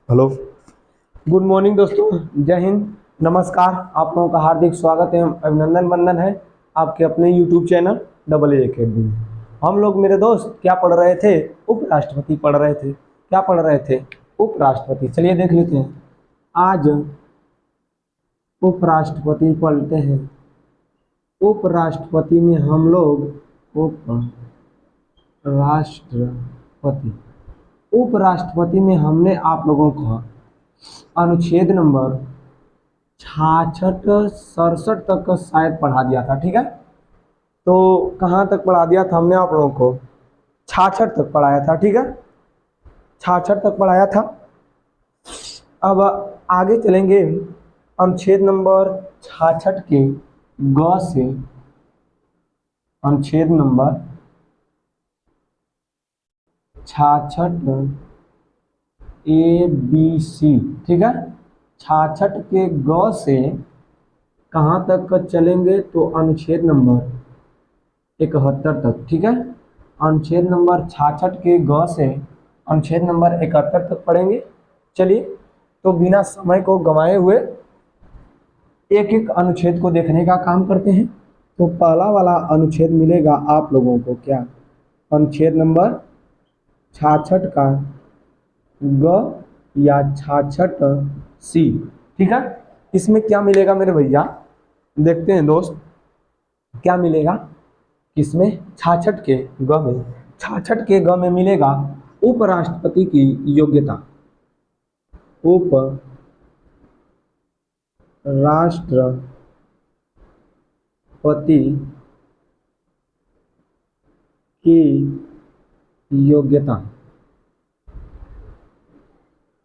Hello. Good morning दोस्तों, जय हिंद, नमस्कार। आप लोगों का हार्दिक स्वागत है, अभिनंदन वंदन है आपके अपने YouTube channel double A academy में। हम लोग मेरे दोस्त क्या पढ़ रहे थे? उपराष्ट्रपति पढ़ रहे थे। क्या पढ़ रहे थे? उपराष्ट्रपति। चलिए देख लेते हैं। आज उपराष्ट्रपति पढ़ते हैं। उपराष्ट्रपति में हम लोग उपराष्ट्रपति उपराष्ट्रपति में हमने आप लोगों को अनुच्छेद नंबर 66 67 तक शायद पढ़ा दिया था। ठीक है, तो कहाँ तक पढ़ा दिया था हमने आप लोगों को? 66 तक पढ़ाया था। ठीक है, 66 तक पढ़ाया था। अब आगे चलेंगे। अनुच्छेद नंबर 66 के ग से अनुच्छेद नंबर 66 ABC। ठीक है, 66 के ग से कहाँ तक चलेंगे? तो अनुच्छेद नंबर 71 तक। ठीक है, अनुच्छेद नंबर 66 के ग से अनुच्छेद नंबर 71 तक पढ़ेंगे। चलिए, तो बिना समय को गंवाए हुए एक एक अनुच्छेद को देखने का काम करते हैं। तो पहला वाला अनुच्छेद मिलेगा आप लोगों को क्या? अनुच्छेद नंबर 66 का ग या 66C। ठीक है, इसमें क्या मिलेगा मेरे भैया? देखते हैं दोस्त, क्या मिलेगा इसमें? 66 के ग में 66 के ग में मिलेगा उपराष्ट्रपति की योग्यता। उपराष्ट्रपति की योग्यता।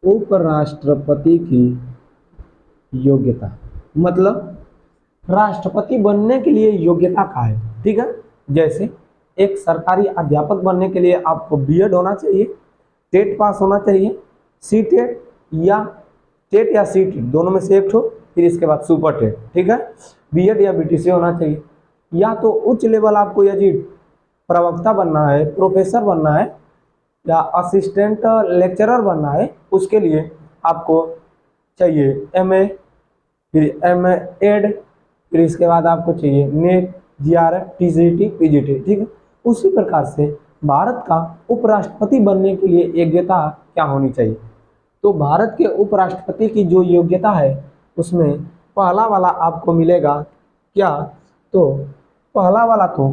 उपराष्ट्रपति की योग्यता मतलब राष्ट्रपति बनने के लिए योग्यता का है। ठीक है, जैसे एक सरकारी अध्यापक बनने के लिए आपको बीएड होना चाहिए, टेट पास होना चाहिए, सी टेट या टेट या सी टेट दोनों में से एक हो, फिर इसके बाद सुपर टेट। ठीक है, बीएड या बीटीसी होना चाहिए। या तो उच्च लेवल आपको यदि प्रवक्ता बनना है, प्रोफेसर बनना है या असिस्टेंट लेक्चरर बनना है, उसके लिए आपको चाहिए एमए, फिर एड, फिर इसके बाद आपको चाहिए नेट, जीआरएफ, टीजीटी, पीजीटी। ठीक है, उसी प्रकार से भारत का उपराष्ट्रपति बनने के लिए योग्यता क्या होनी चाहिए? तो भारत के उपराष्ट्रपति की जो योग्यता है उसमें पहला वाला आपको मिलेगा क्या? तो पहला वाला तो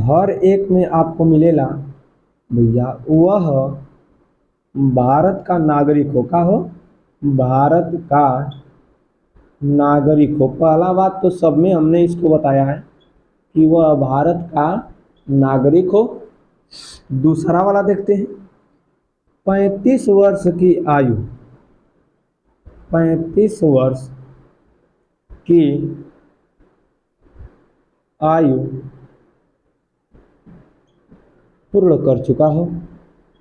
हर एक में आपको मिलेगा भैया, वह भारत का नागरिक हो। का हो? भारत का नागरिक हो। पहला बात तो सब में हमने इसको बताया है कि वह भारत का नागरिक हो। दूसरा वाला देखते हैं। 35 वर्ष की आयु, 35 वर्ष की आयु पूर्ण कर चुका हो।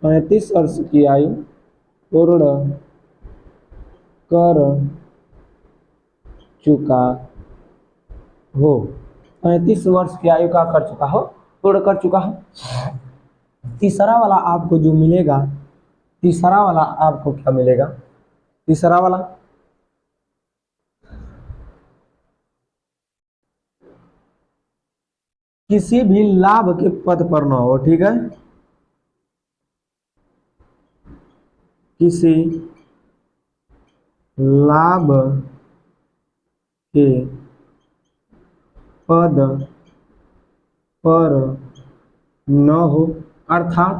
35 वर्ष की आयु पूर्ण कर चुका हो। 35 वर्ष की आयु का कर चुका हो, पूर्ण कर चुका हो। तीसरा वाला आपको जो मिलेगा, तीसरा वाला आपको क्या मिलेगा? तीसरा वाला किसी भी लाभ के पद पर न हो। ठीक है, किसी लाभ के पद पर न हो, अर्थात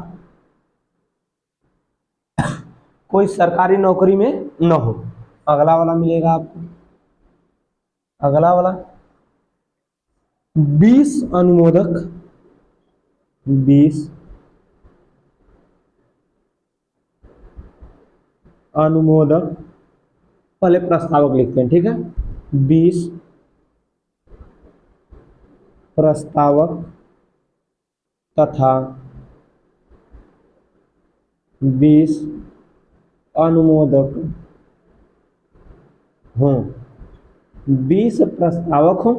कोई सरकारी नौकरी में न हो। अगला वाला मिलेगा आपको, अगला वाला 20 अनुमोदक, 20 अनुमोदक, पहले प्रस्तावक लिखते हैं। ठीक है, 20 प्रस्तावक तथा 20 अनुमोदक हों। 20 प्रस्तावक हों,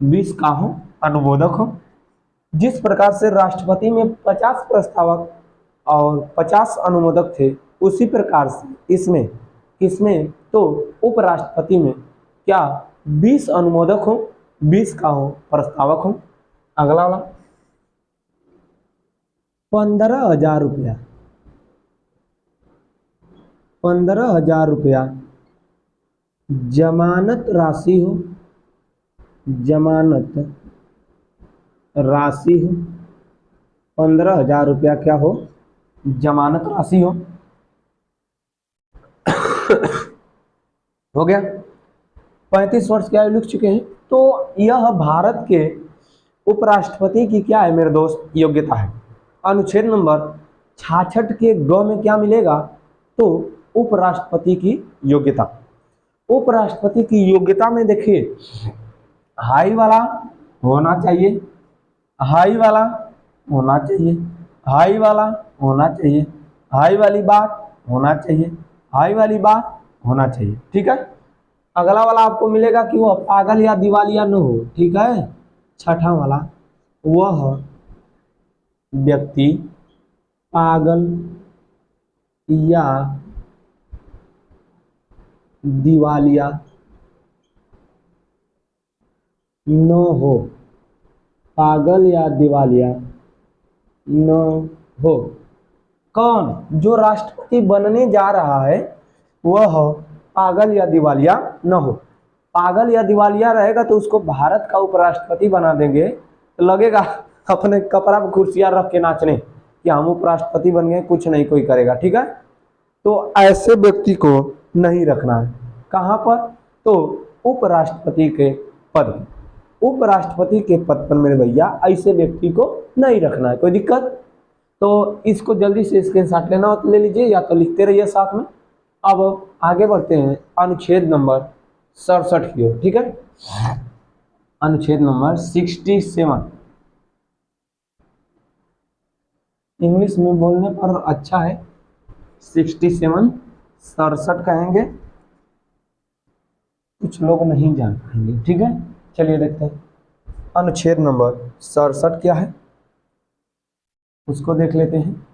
20 का हो अनुमोदक हो। जिस प्रकार से राष्ट्रपति में 50 प्रस्तावक और 50 अनुमोदक थे, उसी प्रकार से इसमें इसमें तो उपराष्ट्रपति में क्या 20 अनुमोदक हो, 20 का हो प्रस्तावक हो। अगला वाला 15,000 रुपया, 15,000 रुपया जमानत राशि हो, जमानत राशि हो, 15,000 रुपया क्या हो, जमानत राशि हो। हो गया। 35 वर्ष की आयु लिख चुके हैं। तो यह भारत के उपराष्ट्रपति की क्या है मेरे दोस्त, योग्यता है। अनुच्छेद नंबर 66 के ग में क्या मिलेगा, तो उपराष्ट्रपति की योग्यता। उपराष्ट्रपति की योग्यता में देखिए, हाई वाला होना चाहिए, हाई वाला होना चाहिए, हाई वाला होना चाहिए, हाई वाली बात होना चाहिए, हाई वाली बात होना चाहिए। ठीक है। अगला वाला आपको मिलेगा कि वह पागल या दिवालिया न हो। ठीक है। छठा वाला, वह व्यक्ति पागल या दिवालिया न हो, पागल या दिवालिया न हो। कौन, जो राष्ट्रपति बनने जा रहा है वह पागल या दिवालिया न हो। पागल या दिवालिया रहेगा तो उसको भारत का उपराष्ट्रपति बना देंगे तो लगेगा अपने कपड़ा पर कुर्सियां रख के नाचने कि हम उपराष्ट्रपति बन गए, कुछ नहीं कोई करेगा। ठीक है। तो ऐसे व्यक्ति को नहीं रखना है। कहाँ पर, तो उपराष्ट्रपति के पद पर, उपराष्ट्रपति के पद पर मेरे भैया ऐसे व्यक्ति को नहीं रखना है। कोई दिक्कत, तो इसको जल्दी से स्क्रीनशॉट लेना हो तो ले लीजिए, या तो लिखते रहिए साथ में। अब आगे बढ़ते हैं अनुच्छेद नंबर 67 की ओर। ठीक है। अनुच्छेद नंबर 67, इंग्लिश में बोलने पर अच्छा है 67, 67 कहेंगे, कुछ लोग नहीं जान पाएंगे। ठीक है। चलिए देखते हैं अनुच्छेद नंबर 67 क्या है, उसको देख लेते हैं।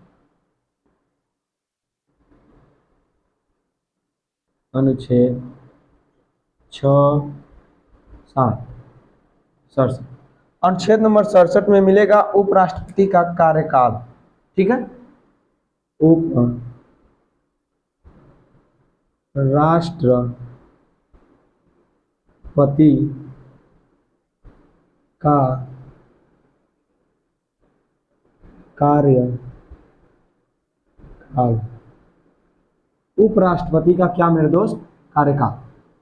अनुच्छेद 67, अनुच्छेद नंबर 67 में मिलेगा उपराष्ट्रपति का कार्यकाल। ठीक है। उपराष्ट्रपति का कार्यकाल, उपराष्ट्रपति का क्या मेरे दोस्त, कार्यकाल।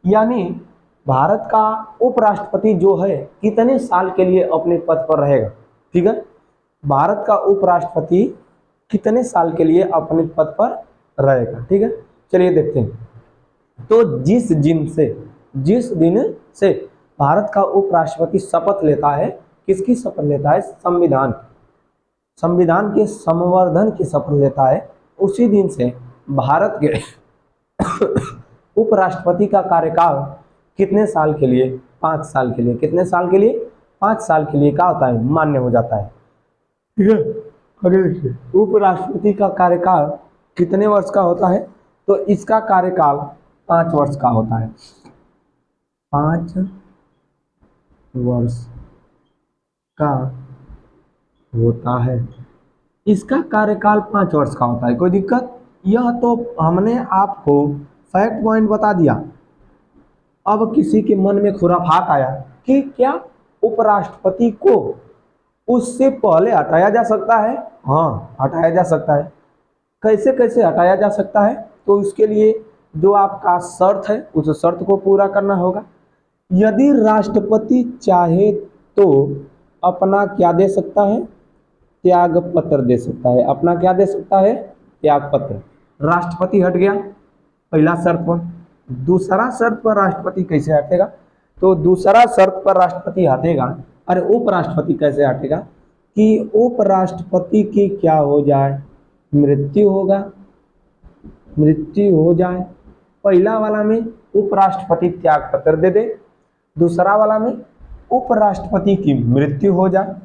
यानी भारत का उपराष्ट्रपति जो है कितने साल के लिए अपने पद पर रहेगा। ठीक है। भारत का उपराष्ट्रपति कितने साल के लिए अपने पद पर रहेगा। ठीक है। चलिए देखते हैं। तो जिस दिन से भारत का उपराष्ट्रपति शपथ लेता है, किसकी शपथ लेता है, संविधान के संवर्धन की शपथ लेता है, उसी दिन से भारत के उपराष्ट्रपति का कार्यकाल कितने साल के लिए, 5 साल के लिए। कितने साल के लिए, 5 साल के लिए क्या होता है, मान्य हो जाता है। ठीक है। आगे देखिए, उपराष्ट्रपति का कार्यकाल कितने वर्ष का होता है, तो इसका कार्यकाल 5 वर्ष का होता है। 5 वर्ष का होता है, इसका कार्यकाल 5 वर्ष का होता है। कोई दिक्कत, यह तो हमने आपको फैक्ट पॉइंट बता दिया। अब किसी के मन में खुराफात आया कि क्या उपराष्ट्रपति को उससे पहले हटाया जा सकता है। हाँ, हटाया जा सकता है। कैसे कैसे हटाया जा सकता है, तो उसके लिए जो आपका शर्त है उस शर्त को पूरा करना होगा। यदि राष्ट्रपति चाहे तो अपना क्या दे सकता है, त्याग पत्र दे सकता है। अपना क्या दे सकता है, त्याग पत्र। राष्ट्रपति हट गया पहला शर्त पर। दूसरा शर्त पर राष्ट्रपति कैसे हटेगा, तो दूसरा शर्त पर राष्ट्रपति हटेगा, अरे उपराष्ट्रपति कैसे हटेगा, कि उपराष्ट्रपति की क्या हो जाए, मृत्यु होगा, मृत्यु हो जाए। पहला वाला में उपराष्ट्रपति त्याग पत्र दे दे, दूसरा वाला में उपराष्ट्रपति की मृत्यु हो जाए।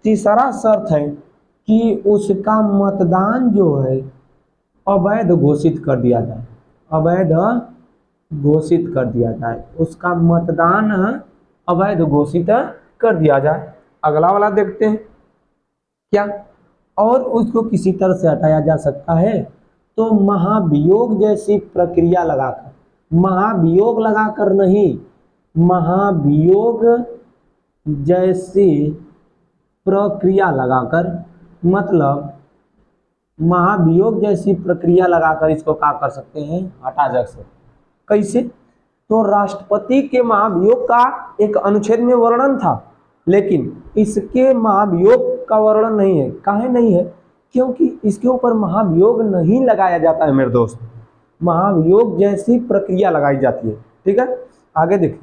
तीसरा शर्त है कि उसका मतदान जो है अवैध घोषित कर दिया जाए, अवैध घोषित कर दिया जाए, उसका मतदान अवैध घोषित कर दिया जाए। अगला वाला देखते हैं क्या, और उसको किसी तरह से हटाया जा सकता है तो महाभियोग जैसी प्रक्रिया लगाकर, महाभियोग लगाकर नहीं, महाभियोग जैसी प्रक्रिया लगाकर, मतलब महाभियोग जैसी प्रक्रिया लगाकर इसको क्या कर सकते हैं, हटा जा सकते। कैसे, तो राष्ट्रपति के महाभियोग का एक अनुच्छेद में वर्णन था, लेकिन इसके महाभियोग का वर्णन नहीं है। काहे नहीं है, क्योंकि इसके ऊपर महाभियोग नहीं लगाया जाता है मेरे दोस्त, महाभियोग जैसी प्रक्रिया लगाई जाती है। ठीक है, आगे देखिए,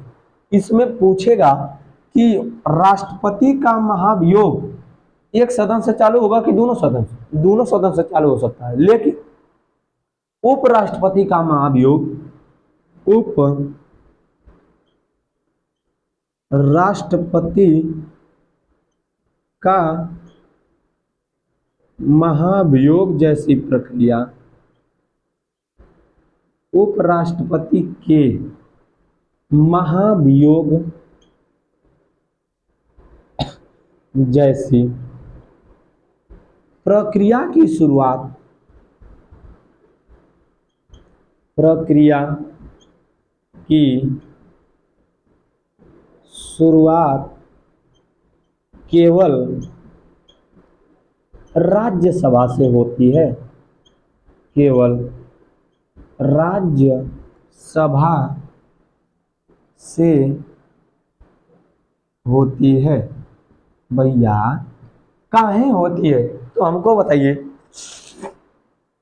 इसमें पूछेगा कि राष्ट्रपति का महाभियोग एक सदन से चालू होगा कि दोनों सदन से, दोनों सदन से चालू हो सकता है, लेकिन उपराष्ट्रपति का महाभियोग, उप राष्ट्रपति का महाभियोग जैसी प्रक्रिया उपराष्ट्रपति के महाभियोग जैसी प्रक्रिया की शुरुआत, प्रक्रिया की शुरुआत केवल राज्यसभा से होती है, केवल राज्यसभा से होती है। भैया काहे होती है, तो हमको बताइए।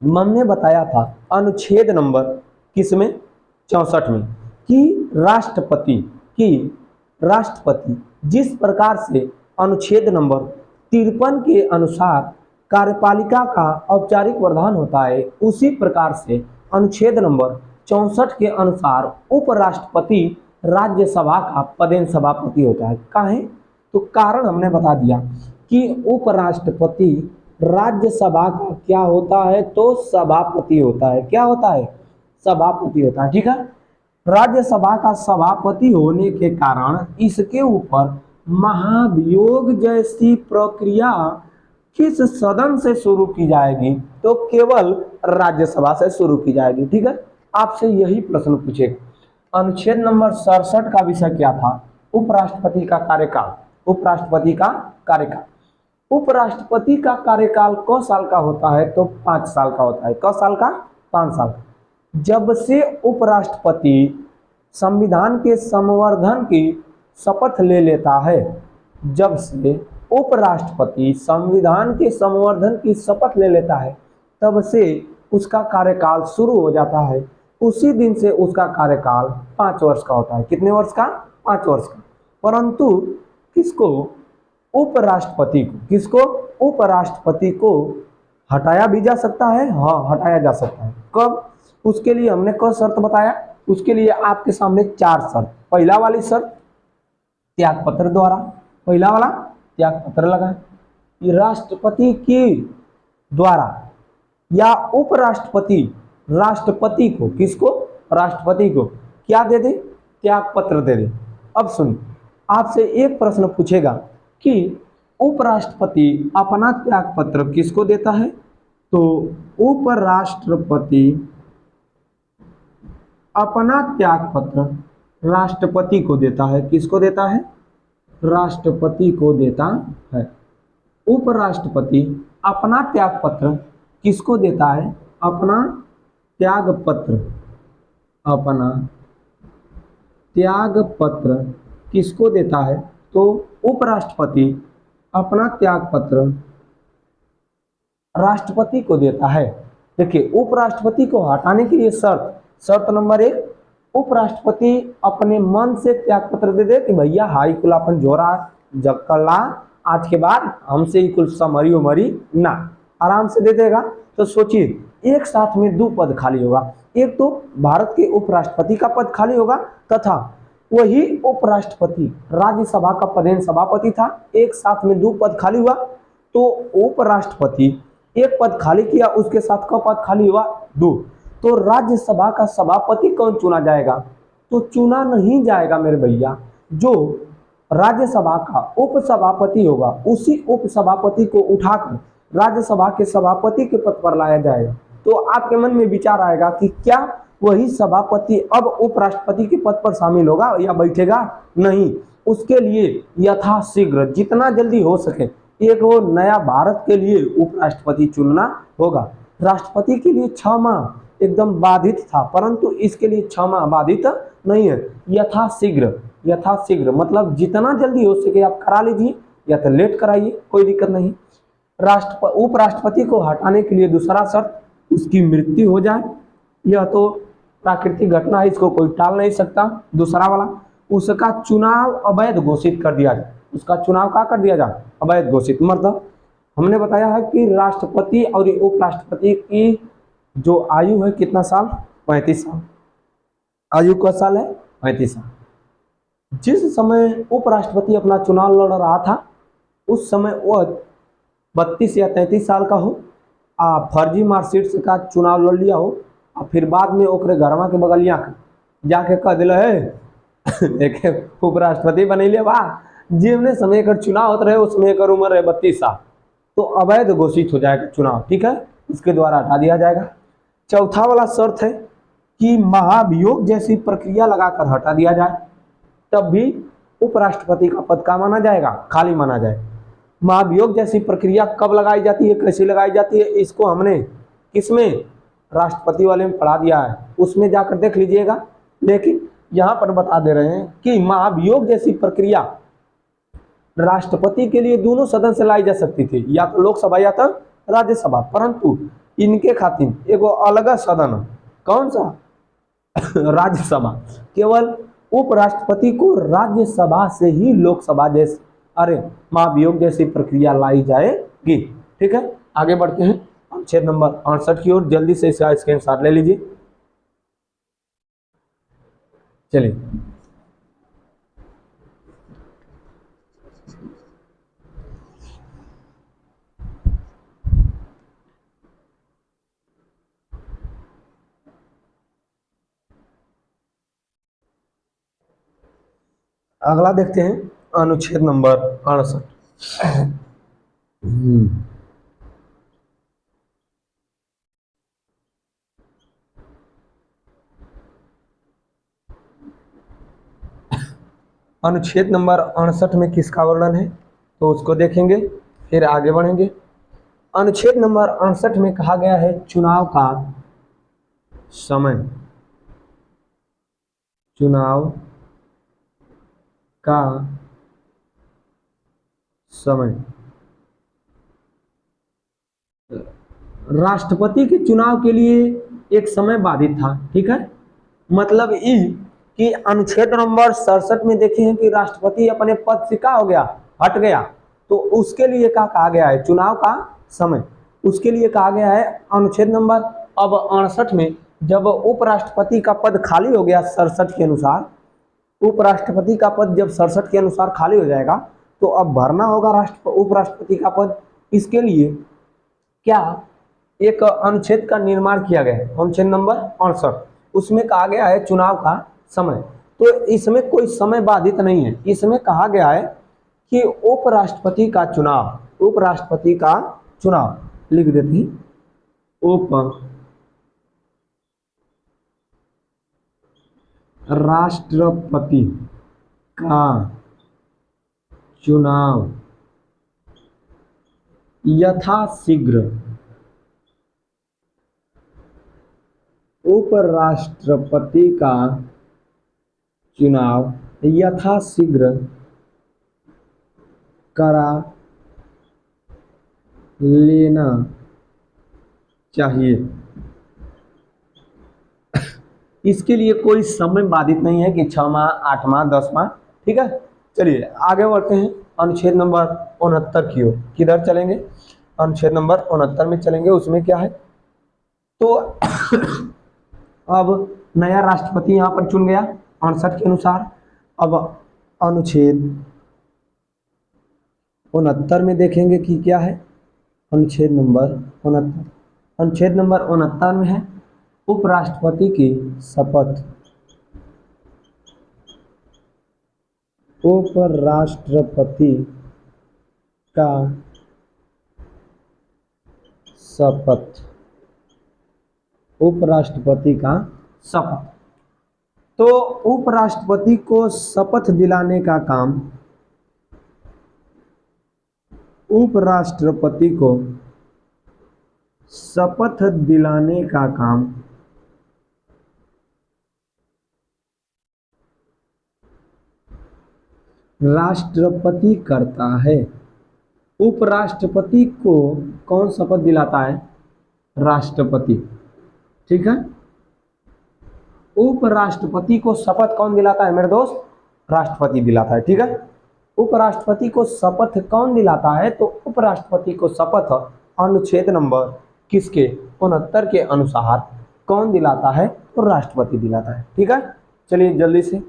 हमने बताया था अनुच्छेद नंबर किसमें, 64 में, कि राष्ट्रपति जिस प्रकार से अनुच्छेद नंबर 53 के अनुसार कार्यपालिका का औपचारिक प्रधान होता है, उसी प्रकार से अनुच्छेद नंबर 64 के अनुसार उपराष्ट्रपति राज्यसभा का पदेन सभापति होता है। काहे, तो कारण हमने बता दिया कि उपराष्ट्रपति राज्यसभा का क्या होता है, तो सभापति होता है। क्या होता है, सभापति होता है। ठीक है, राज्यसभा का सभापति होने के कारण इसके ऊपर महाभियोग जैसी प्रक्रिया किस सदन से शुरू की जाएगी, तो केवल राज्यसभा से शुरू की जाएगी। ठीक है, आपसे यही प्रश्न पूछेगा। अनुच्छेद नंबर 67 का विषय क्या था, उपराष्ट्रपति का कार्यकाल। उपराष्ट्रपति का कार्यकाल, उपराष्ट्रपति का कार्यकाल क साल का होता है, तो 5 साल का होता है। क साल का, 5 साल का। जब से उपराष्ट्रपति संविधान के संवर्धन की शपथ ले लेता है, जब से उपराष्ट्रपति संविधान के संवर्धन की शपथ ले लेता है, तब से उसका कार्यकाल शुरू हो जाता है। उसी दिन से उसका कार्यकाल 5 वर्ष का होता है। कितने वर्ष का, 5 वर्ष का। परंतु किसको, उपराष्ट्रपति को, किसको, उपराष्ट्रपति को हटाया भी जा सकता है। हाँ, हटाया जा सकता है। कब, उसके लिए हमने कौन शर्त बताया, उसके लिए आपके सामने 4 शर्त। पहला वाली शर्त त्यागपत्र द्वारा, पहला वाला त्यागपत्र लगा, राष्ट्रपति की द्वारा या उपराष्ट्रपति राष्ट्रपति को, किसको, राष्ट्रपति को क्या दे दे, त्यागपत्र दे दे। अब सुनिए, आपसे एक प्रश्न पूछेगा कि उपराष्ट्रपति अपना त्यागपत्र किसको देता है, तो उपराष्ट्रपति अपना त्यागपत्र राष्ट्रपति को देता है। किसको देता है, राष्ट्रपति को देता है। उपराष्ट्रपति अपना त्यागपत्र किसको देता है, अपना त्यागपत्र, अपना त्यागपत्र किसको देता है, तो उपराष्ट्रपति अपना त्यागपत्र राष्ट्रपति को देता है। देखिए, उपराष्ट्रपति को हटाने के लिए शर्त नंबर 1, उपराष्ट्रपति अपने मन से त्यागपत्र दे दे कि भैया हाई कुल अपन जोरा जगला, आज के बाद हमसे ही कुल समरी उमरी ना, आराम से दे देगा। तो सोचिए, एक साथ में 2 पद खाली होगा, एक तो भारत के उपराष्ट्रपति का पद खाली होगा, तथा वही उपराष्ट्रपति राज्यसभा का पदेन सभापति था। एक साथ में 2 पद खाली हुआ, तो उपराष्ट्रपति एक पद खाली किया, उसके साथ का पद खाली हुआ, 2। तो राज्यसभा का सभापति कौन चुना जाएगा? तो चुना नहीं जाएगा मेरे भैया, जो राज्यसभा का उपसभापति होगा उसी उपसभापति को उठाकर राज्यसभा के सभापति के पद पर लाया जाएगा। तो आपके मन में विचार आएगा कि क्या वही सभापति अब उपराष्ट्रपति के पद पर शामिल होगा या बैठेगा? नहीं, उसके लिए यथाशीघ्र जितना जल्दी हो सके एक वो नया भारत के लिए उपराष्ट्रपति चुनना होगा। राष्ट्रपति के लिए 6 माह एकदम बाधित था, परंतु इसके लिए 6 माह बाधित नहीं है। यथाशीघ्र, यथाशीघ्र मतलब जितना जल्दी हो सके आप करा लीजिए या तो लेट कराइए, कोई दिक्कत नहीं। उपराष्ट्रपति को हटाने के लिए दूसरा शर्त उसकी मृत्यु हो जाए, यह तो प्राकृतिक घटना है, इसको कोई टाल नहीं सकता। दूसरा वाला, उसका चुनाव अवैध घोषित कर दिया जाए, उसका चुनाव क्या कर दिया जाए? अवैध घोषित। मतलब हमने बताया है कि राष्ट्रपति और उपराष्ट्रपति की जो आयु है कितना साल? 35 साल। आयु का साल है 35 साल। जिस समय उपराष्ट्रपति अपना चुनाव लड़ रहा था उस समय वह 32 या 33 साल का हो, फर्जी मार्कशीट का चुनाव लड़ लिया हो और फिर बाद में ओकरे घरवा के बगलिया जाके कह दिल है एक उपराष्ट्रपति बनैले बा, जिमने समय कर चुनाव होते रहे उसमें एक उम्र है 32 साल, तो अवैध घोषित हो जाएगा चुनाव, ठीक है, इसके द्वारा हटा दिया जाएगा। चौथा वाला शर्त है कि महाभियोग जैसी प्रक्रिया लगाकर हटा दिया जाए, तब भी उपराष्ट्रपति का पद का माना जाएगा? खाली माना जाए। महाभियोग जैसी प्रक्रिया कब लगाई जाती है, कैसे लगाई जाती है, इसको हमने किसमें? राष्ट्रपति वाले में पढ़ा दिया है, उसमें जाकर देख लीजिएगा। लेकिन यहाँ पर बता दे रहे हैं कि महाभियोग जैसी प्रक्रिया राष्ट्रपति के लिए दोनों सदन से लाई जा सकती थी, या तो लोकसभा या तो राज्यसभा, परंतु इनके खातिर एगो अलग सदन, कौन सा? राज्यसभा। केवल उपराष्ट्रपति को राज्यसभा से ही लोकसभा जैसे महाभियोग जैसी प्रक्रिया लाई जाएगी, ठीक है। आगे बढ़ते हैं अनुच्छेद नंबर 68 की ओर, जल्दी से इसका स्क्रीनशॉट ले लीजिए। चलिए अगला देखते हैं अनुच्छेद नंबर 68। अनुच्छेद नंबर 68 में किसका वर्णन है तो उसको देखेंगे, फिर आगे बढ़ेंगे। अनुच्छेद नंबर 68 में कहा गया है चुनाव का समय, चुनाव का समय। राष्ट्रपति के चुनाव के लिए एक समय बाधित था, ठीक है। मतलब ये कि अनुच्छेद नंबर 67 में देखे हैं कि राष्ट्रपति अपने पद से क्या हो गया? हट गया, तो उसके लिए क्या कहा गया है? चुनाव का समय, उसके लिए कहा गया है अनुच्छेद नंबर अब 68 में, जब उपराष्ट्रपति का पद खाली हो गया 67 के अनुसार, उपराष्ट्रपति का पद जब 67 के अनुसार खाली हो जाएगा तो अब भरना होगा उपराष्ट्रपति का पद। इसके लिए क्या एक अनुच्छेद का निर्माण किया गया है, अनुच्छेद नंबर 68, उसमें कहा गया है चुनाव का समय। तो इसमें कोई समय बाधित नहीं है, इसमें कहा गया है कि उपराष्ट्रपति का चुनाव, उपराष्ट्रपति का चुनाव लिख देते हैं, उपराष्ट्रपति का चुनाव यथाशीघ्र, उपराष्ट्रपति का चुनाव यथाशीघ्र करा लेना चाहिए। इसके लिए कोई समय बाधित नहीं है कि 6 माह, 8 माह, 10 माह, ठीक है। चलिए आगे बढ़ते हैं अनुच्छेद नंबर 69 की ओर। किधर चलेंगे? अनुच्छेद नंबर 69 में चलेंगे। उसमें क्या है तो अब नया राष्ट्रपति यहाँ पर चुन गया 68 के अनुसार। अब अनुच्छेद 69 में देखेंगे कि क्या है। अनुच्छेद नंबर 69, अनुच्छेद नंबर 69 में है उपराष्ट्रपति की शपथ, उपराष्ट्रपति का शपथ, उपराष्ट्रपति का शपथ। तो उपराष्ट्रपति को शपथ दिलाने का काम, उपराष्ट्रपति को शपथ दिलाने का काम राष्ट्रपति करता है। उपराष्ट्रपति को कौन शपथ दिलाता है? राष्ट्रपति। ठीक है, उपराष्ट्रपति को शपथ कौन दिलाता है मेरे दोस्त? राष्ट्रपति दिलाता है। ठीक है, उपराष्ट्रपति को शपथ कौन दिलाता है? तो उपराष्ट्रपति को शपथ अनुच्छेद नंबर किसके 69 के अनुसार कौन दिलाता है? तो राष्ट्रपति दिलाता है। ठीक है, चलिए जल्दी से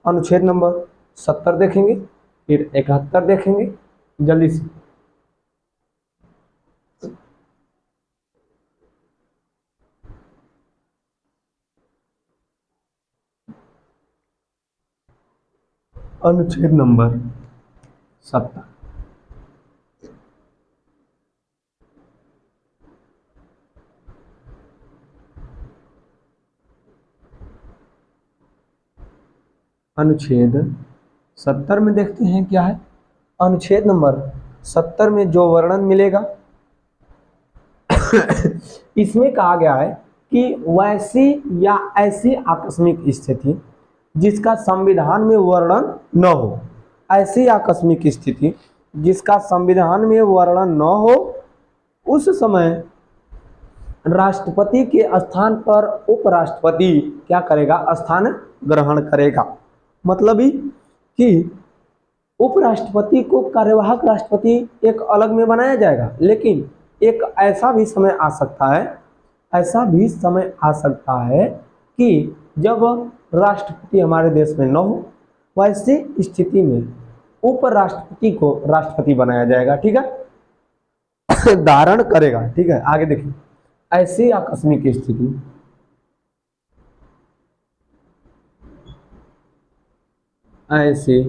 अनुच्छेद नंबर 70 देखेंगे, फिर 71 देखेंगे, जल्दी से। अनुच्छेद नंबर 70, अनुच्छेद 70 में देखते हैं क्या है। अनुच्छेद नंबर 70 में जो वर्णन मिलेगा इसमें कहा गया है कि वैसी या ऐसी आकस्मिक स्थिति जिसका संविधान में वर्णन न हो, ऐसी आकस्मिक स्थिति जिसका संविधान में वर्णन न हो, उस समय राष्ट्रपति के स्थान पर उपराष्ट्रपति क्या करेगा? स्थान ग्रहण करेगा। मतलब ही कि उपराष्ट्रपति को कार्यवाहक राष्ट्रपति एक अलग में बनाया जाएगा, लेकिन एक ऐसा भी समय आ सकता है, ऐसा भी समय आ सकता है कि जब राष्ट्रपति हमारे देश में न हो, वैसी स्थिति में उपराष्ट्रपति को राष्ट्रपति बनाया जाएगा। ठीक है, धारण करेगा। ठीक है, आगे देखिए, ऐसी आकस्मिक स्थिति, ऐसे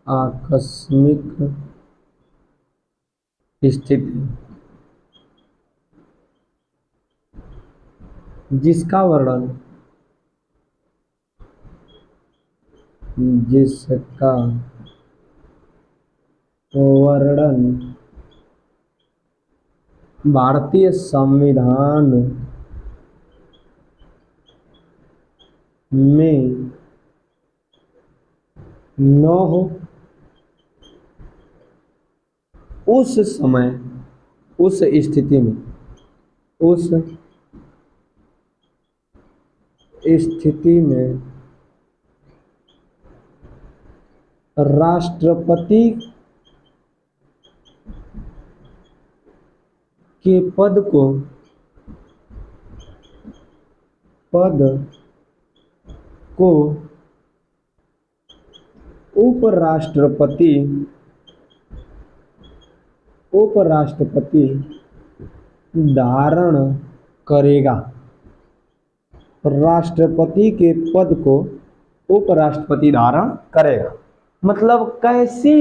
आकस्मिक स्थिति जिसका वर्णन भारतीय संविधान में न हो, उस समय, उस स्थिति में, उस स्थिति में राष्ट्रपति के पद को उपराष्ट्रपति धारण करेगा। राष्ट्रपति के पद को उपराष्ट्रपति धारण करेगा। मतलब कैसी,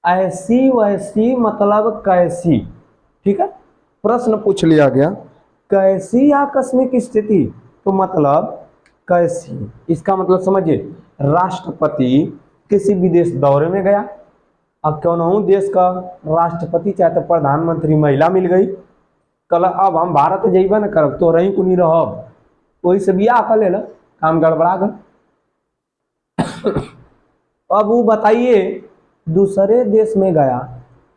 ऐसी वैसी, मतलब कैसी। ठीक है, प्रश्न पूछ लिया गया, कैसी आकस्मिक स्थिति, तो मतलब कैसी, इसका मतलब समझिए, राष्ट्रपति किसी विदेश दौरे में गया, अब क्यों देश का राष्ट्रपति चाहे तो प्रधानमंत्री महिला मिल गई, कल अब हम भारत जेबे न करब तो रही को नहीं रहब, वही से बियाह कर ले, काम गड़बड़ा गल। अब वो बताइए दूसरे देश में गया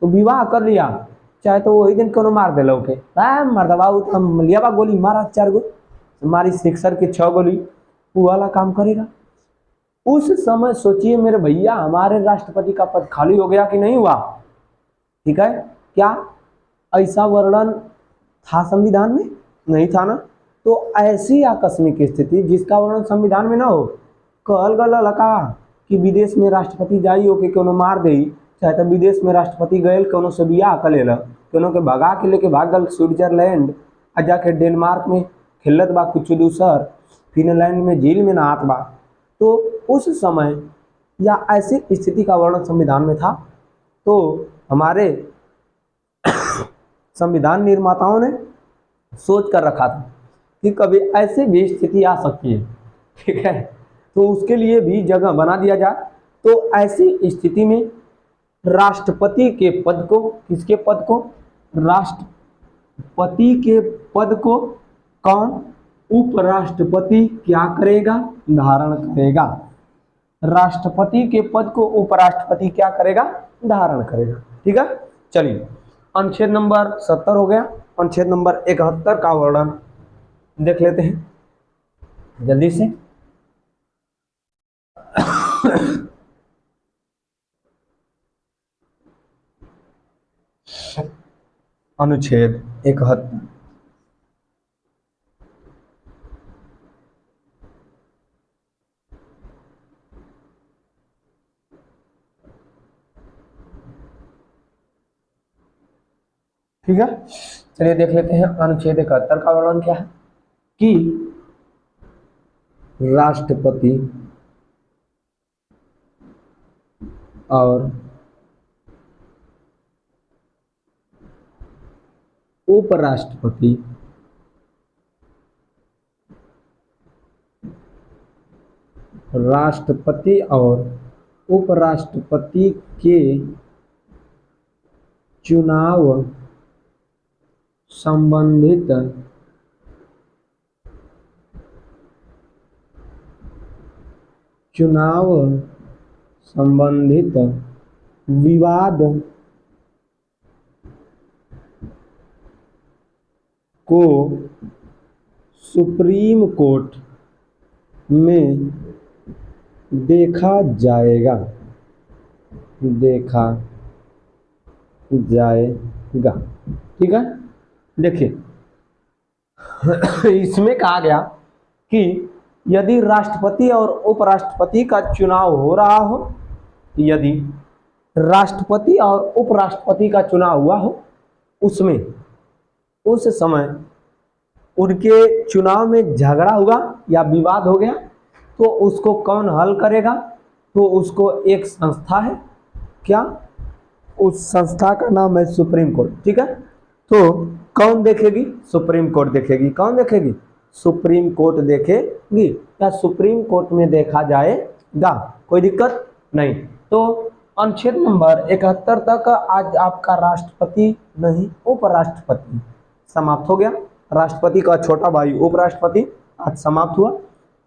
तो विवाह कर लिया, चाहे तो वही दिन कोनो मार दिलो के मर्दबा हम लिया गोली मारा 4 गो, मारी सिक्सर के 6 गोली, वो वाला काम करेगा। उस समय सोचिए मेरे भैया, हमारे राष्ट्रपति का पद खाली हो गया कि नहीं हुआ? ठीक है, क्या ऐसा वर्णन था संविधान में? नहीं था ना। तो ऐसी आकस्मिक स्थिति जिसका वर्णन संविधान में ना हो, कहल गल लका कि विदेश में राष्ट्रपति जाई हो के कोनो मार दे, चाहे तो विदेश में राष्ट्रपति गए कोनो से बियाह कर ले, दोनों के भगा के लेके भागल स्विट्जरलैंड, आ जाके डेनमार्क में खेलत बा कुछ दूसर, फिनलैंड में झील में नहात बा। तो उस समय या ऐसी स्थिति का वर्णन संविधान में था। तो हमारे संविधान निर्माताओं ने सोच कर रखा था कि कभी ऐसी भी स्थिति आ सकती है, ठीक है, तो उसके लिए भी जगह बना दिया जाए। तो ऐसी स्थिति में राष्ट्रपति के पद को, किसके पद को, राष्ट्रपति के पद को कौन, उपराष्ट्रपति क्या करेगा, धारण करेगा। राष्ट्रपति के पद को उपराष्ट्रपति क्या करेगा, धारण करेगा। ठीक है, चलिए अनुच्छेद नंबर 70 हो गया। अनुच्छेद नंबर 71 का वर्णन देख लेते हैं जल्दी से। अनुच्छेद 71, ठीक है, चलिए देख लेते हैं अनुच्छेद 71 का वर्णन क्या है कि राष्ट्रपति और उपराष्ट्रपति राष्ट्रपति और उपराष्ट्रपति के चुनाव संबंधित विवाद को सुप्रीम कोर्ट में देखा जाएगा, ठीक है। देखिए इसमें कहा गया कि यदि राष्ट्रपति और उपराष्ट्रपति का चुनाव हो रहा हो, यदि राष्ट्रपति और उपराष्ट्रपति का चुनाव हुआ हो, उसमें उस समय उनके चुनाव में झगड़ा हुआ या विवाद हो गया, तो उसको कौन हल करेगा, तो उसको एक संस्था है, क्या, उस संस्था का नाम है सुप्रीम कोर्ट। ठीक है, तो कौन देखेगी, सुप्रीम कोर्ट देखेगी। कौन देखेगी, सुप्रीम कोर्ट देखेगी, या सुप्रीम कोर्ट में देखा जाएगा, कोई दिक्कत नहीं। तो अनुच्छेद नंबर 71 तक आज आपका राष्ट्रपति नहीं उपराष्ट्रपति समाप्त हो गया। राष्ट्रपति का छोटा भाई उपराष्ट्रपति आज समाप्त हुआ।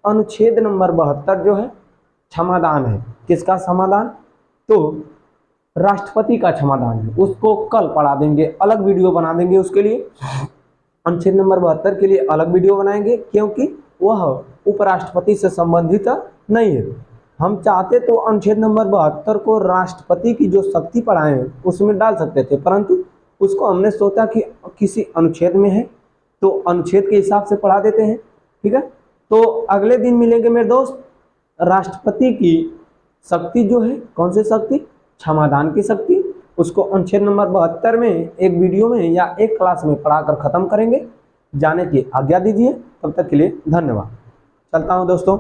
अनुच्छेद नंबर 72 जो है क्षमादान है। किसका समाधान, तो राष्ट्रपति का क्षमादान है, उसको कल पढ़ा देंगे, अलग वीडियो बना देंगे उसके लिए। अनुच्छेद नंबर 72 के लिए अलग वीडियो बनाएंगे, क्योंकि वह उपराष्ट्रपति से संबंधित नहीं है। हम चाहते तो अनुच्छेद नंबर 72 को राष्ट्रपति की जो शक्ति पढ़ाए उसमें डाल सकते थे, परंतु उसको हमने सोचा कि किसी अनुच्छेद में है तो अनुच्छेद के हिसाब से पढ़ा देते हैं। ठीक है, तो अगले दिन मिलेंगे मेरे दोस्त। राष्ट्रपति की शक्ति जो है, कौन सी शक्ति, क्षमादान की शक्ति, उसको अनुच्छेद नंबर 72 में एक वीडियो में या एक क्लास में पढ़ाकर खत्म करेंगे। जाने की आज्ञा दीजिए, तब तक के लिए धन्यवाद। चलता हूं दोस्तों।